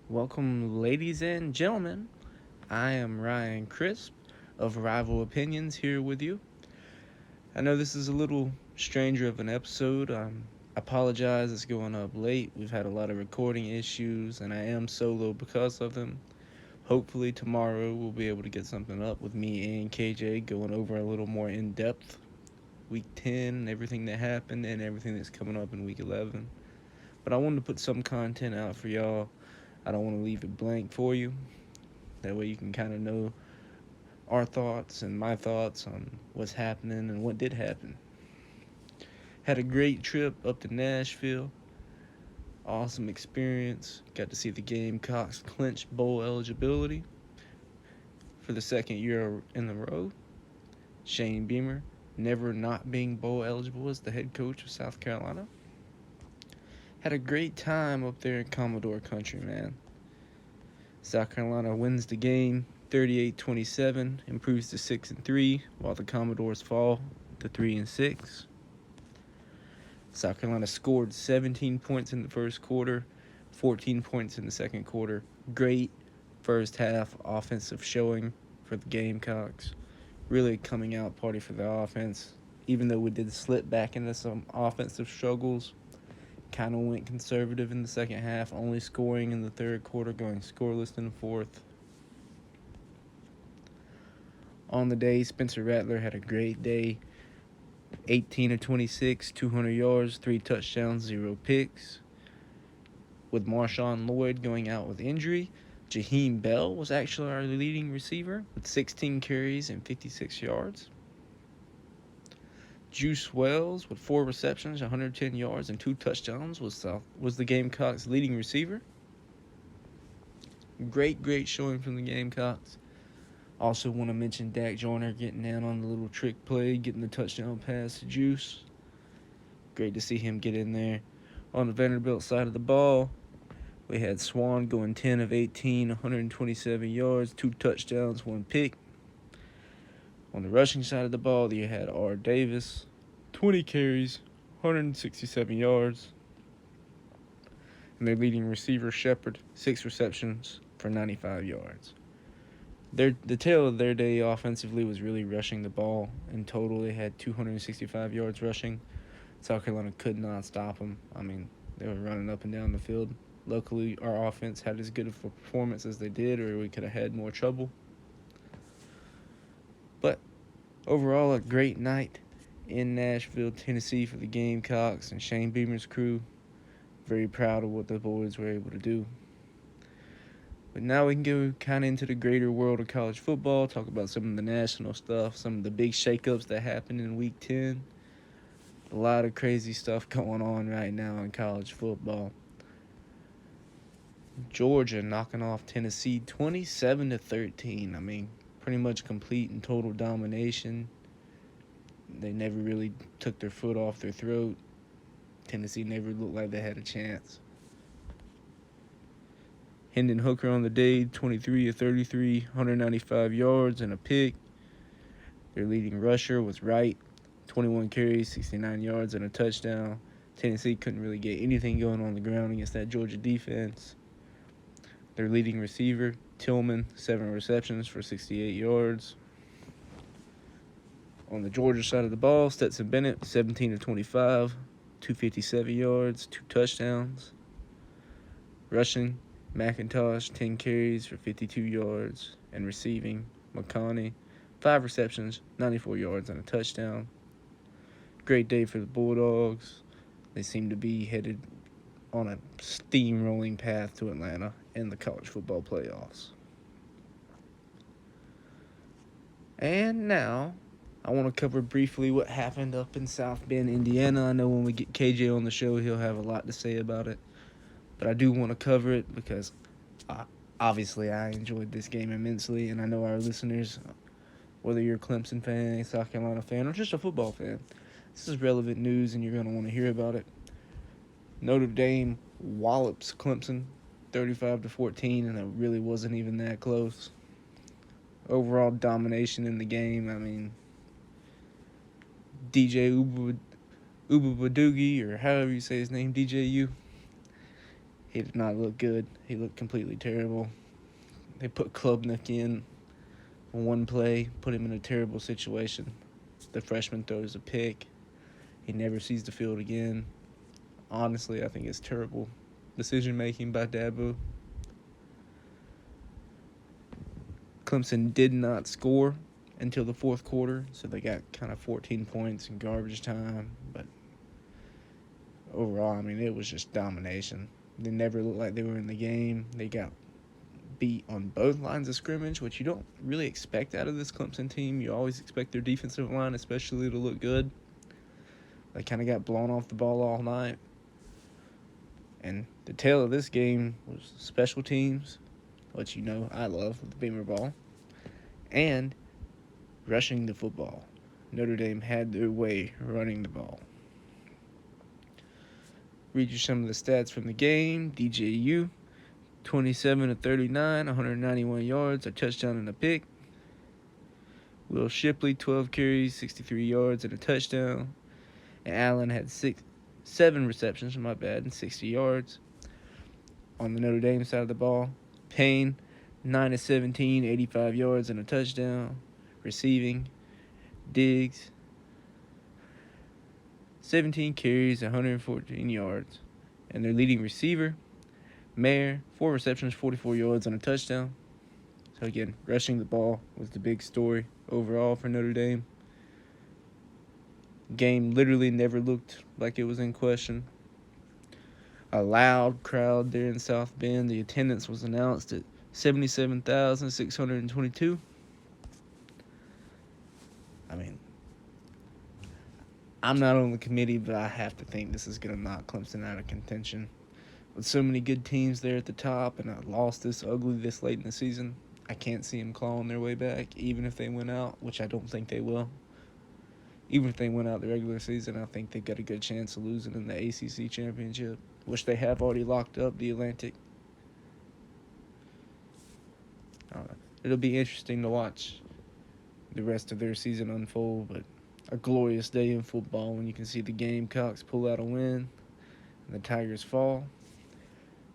Welcome, ladies and gentlemen. I am Ryan Crisp of Rival Opinions here with you. I know this is a little stranger of an episode. I apologize, it's going up late. We've had a lot of recording issues, and I am solo because of them. Hopefully, tomorrow we'll be able to get something up with me and KJ going over a little more in depth week 10 and everything that happened and everything that's coming up in week 11. But I wanted to put some content out for y'all. I don't want to leave it blank for you. That way you can kind of know our thoughts and my thoughts on what's happening and what did happen. Had a great trip up to Nashville. Awesome experience. Got to see the Gamecocks clinch bowl eligibility for the second year in a row. Shane Beamer never not being bowl eligible as the head coach of South Carolina. Had a great time up there in Commodore country, man. South Carolina wins the game 38-27, improves to 6-3, while the Commodores fall to 3-6. South Carolina scored 17 points in the first quarter, 14 points in the second quarter. Great first half offensive showing for the Gamecocks. Really coming out party for the offense. Even though we did slip back into some offensive struggles, kind of went conservative in the second half, only scoring in the third quarter, going scoreless in the fourth. On the day, Spencer Rattler had a great day. 18 of 26, 200 yards, 3 touchdowns, 0 picks. With Marshawn Lloyd going out with injury, Jaheim Bell was actually our leading receiver with 16 carries and 56 yards. Juice Wells with 4 receptions, 110 yards, and 2 touchdowns was the Gamecocks' leading receiver. Great showing from the Gamecocks. Also want to mention Dak Joyner getting down on the little trick play, getting the touchdown pass to Juice. Great to see him get in there. On the Vanderbilt side of the ball, we had Swan going 10 of 18, 127 yards, 2 touchdowns, 1 pick. On the rushing side of the ball, you had R. Davis, 20 carries, 167 yards. And their leading receiver, Shepard, 6 receptions for 95 yards. The tail of their day offensively was really rushing the ball. In total, they had 265 yards rushing. South Carolina could not stop them. I mean, they were running up and down the field. Luckily, our offense had as good of a performance as they did, or we could have had more trouble. But overall, a great night in Nashville, Tennessee for the Gamecocks and Shane Beamer's crew. Very proud of what the boys were able to do. But now we can go kind of into the greater world of college football, talk about some of the national stuff, some of the big shakeups that happened in Week 10. A lot of crazy stuff going on right now in college football. Georgia knocking off Tennessee 27-13. I mean, pretty much complete and total domination. They never really took their foot off their throat. Tennessee never looked like they had a chance. Hendon Hooker on the day, 23 of 33, 195 yards and a pick. Their leading rusher was Wright, 21 carries, 69 yards and a touchdown. Tennessee couldn't really get anything going on the ground against that Georgia defense. Their leading receiver, Tillman, 7 receptions for 68 yards. On the Georgia side of the ball, Stetson Bennett, 17 of 25, 257 yards, 2 touchdowns. Rushing, McIntosh, 10 carries for 52 yards. And receiving, McConney, 5 receptions, 94 yards and a touchdown. Great day for the Bulldogs. They seem to be headed on a steamrolling path to Atlanta in the college football playoffs. And now, I want to cover briefly what happened up in South Bend, Indiana. I know when we get KJ on the show, he'll have a lot to say about it. But I do want to cover it because obviously I enjoyed this game immensely, and I know our listeners, whether you're a Clemson fan, a South Carolina fan, or just a football fan, this is relevant news and you're going to want to hear about it. Notre Dame wallops Clemson 35-14, and it really wasn't even that close. Overall domination in the game. I mean, DJ Ubabadugi, or however you say his name, DJU, He did not look good. He looked completely terrible. They put Klubnik in on one play, put him in a terrible situation. The freshman throws a pick. He never sees the field again. Honestly, I think it's terrible decision making by Dabo. Clemson did not score until the fourth quarter, so they got kind of 14 points in garbage time. But overall, I mean, it was just domination. They never looked like they were in the game. They got beat on both lines of scrimmage, which you don't really expect out of this Clemson team. You always expect their defensive line especially to look good. They kind of got blown off the ball all night. And the tail of this game was special teams, which you know I love with the Beamer ball, and rushing the football. Notre Dame had their way running the ball. Read you some of the stats from the game. DJU, 27 of 39, 191 yards, a touchdown and a pick. Will Shipley, 12 carries, 63 yards and a touchdown. And Allen had 7 receptions, and 60 yards. On the Notre Dame side of the ball, Payne, 9 of 17, 85 yards and a touchdown. Receiving, Diggs, 17 carries, 114 yards. And their leading receiver, Mayer, 4 receptions, 44 yards and a touchdown. So again, rushing the ball was the big story overall for Notre Dame. Game literally never looked like it was in question. A loud crowd there in South Bend. The attendance was announced at 77,622. I mean, I'm not on the committee, but I have to think this is going to knock Clemson out of contention. With so many good teams there at the top and a loss this ugly this late in the season, I can't see them clawing their way back, even if they win out, which I don't think they will. Even if they win out the regular season, I think they've got a good chance of losing in the ACC championship, which they have already locked up, the Atlantic. It'll be interesting to watch the rest of their season unfold, but a glorious day in football when you can see the Gamecocks pull out a win and the Tigers fall.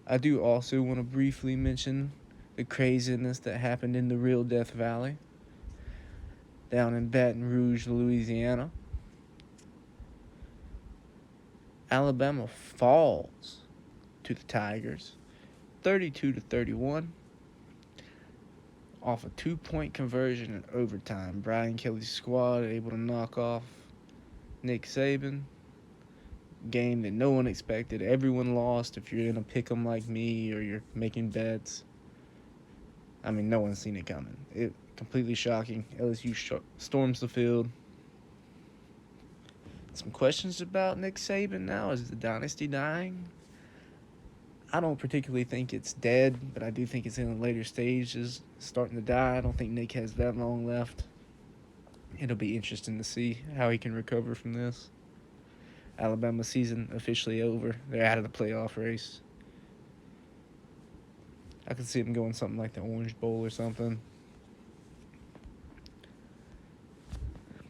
I do also want to briefly mention the craziness that happened in the real Death Valley down in Baton Rouge, Louisiana. Alabama falls to the Tigers 32-31 off a 2-point conversion in overtime. Brian Kelly's squad able to knock off Nick Saban. Game that no one expected. Everyone lost if you're going to pick them like me or you're making bets. I mean, no one's seen it coming. It completely shocking. LSU storms the field. Some questions about Nick Saban now. Is the dynasty dying? I don't particularly think it's dead, but I do think it's in the later stages, starting to die. I don't think Nick has that long left. It'll be interesting to see how he can recover from this. Alabama season officially over. They're out of the playoff race. I could see them going something like the Orange Bowl or something.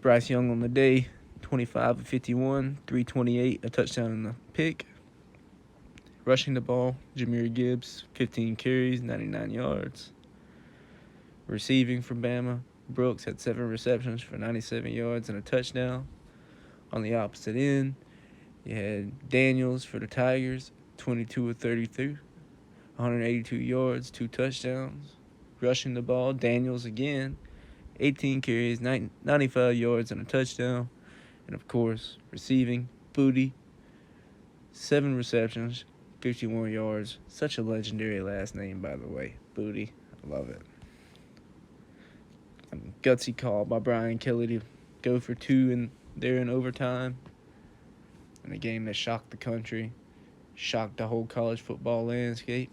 Bryce Young on the day, 25 of 51, 328, a touchdown and a pick. Rushing the ball, Jahmyr Gibbs, 15 carries, 99 yards. Receiving for Bama, Brooks had 7 receptions for 97 yards and a touchdown. On the opposite end, you had Daniels for the Tigers, 22 of 33, 182 yards, 2 touchdowns. Rushing the ball, Daniels again, 18 carries, 95 yards and a touchdown. And, of course, receiving, Booty, 7 receptions, 51 yards. Such a legendary last name, by the way. Booty. I love it. Gutsy call by Brian Kelly to go for 2 in overtime. In a game that shocked the country, shocked the whole college football landscape.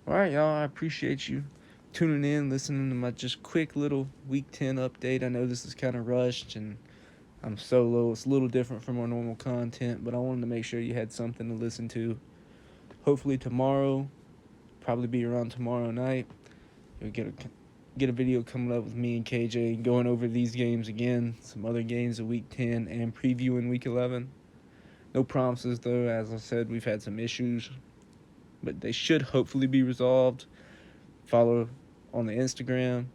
All right, y'all. I appreciate you tuning in, listening to my just quick little Week 10 update. I know this is kind of rushed and I'm solo. It's a little different from our normal content, but I wanted to make sure you had something to listen to. Hopefully tomorrow, probably be around tomorrow night, you'll get a video coming up with me and KJ going over these games again, some other games of Week 10 and previewing Week 11. No promises, though. As I said, we've had some issues, but they should hopefully be resolved. Follow on the Instagram.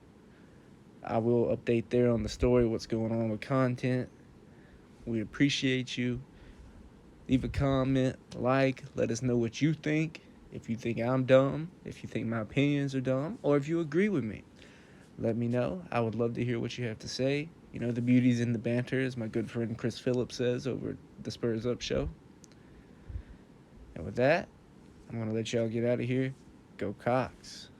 I will update there on the story what's going on with content. We appreciate you. Leave a comment, like, let us know what you think. If you think I'm dumb, if you think my opinions are dumb, or if you agree with me, let me know. I would love to hear what you have to say. You know, the beauty's in the banter, as my good friend Chris Phillips says over at the Spurs Up Show. And with that, I'm going to let y'all get out of here. Go Cox.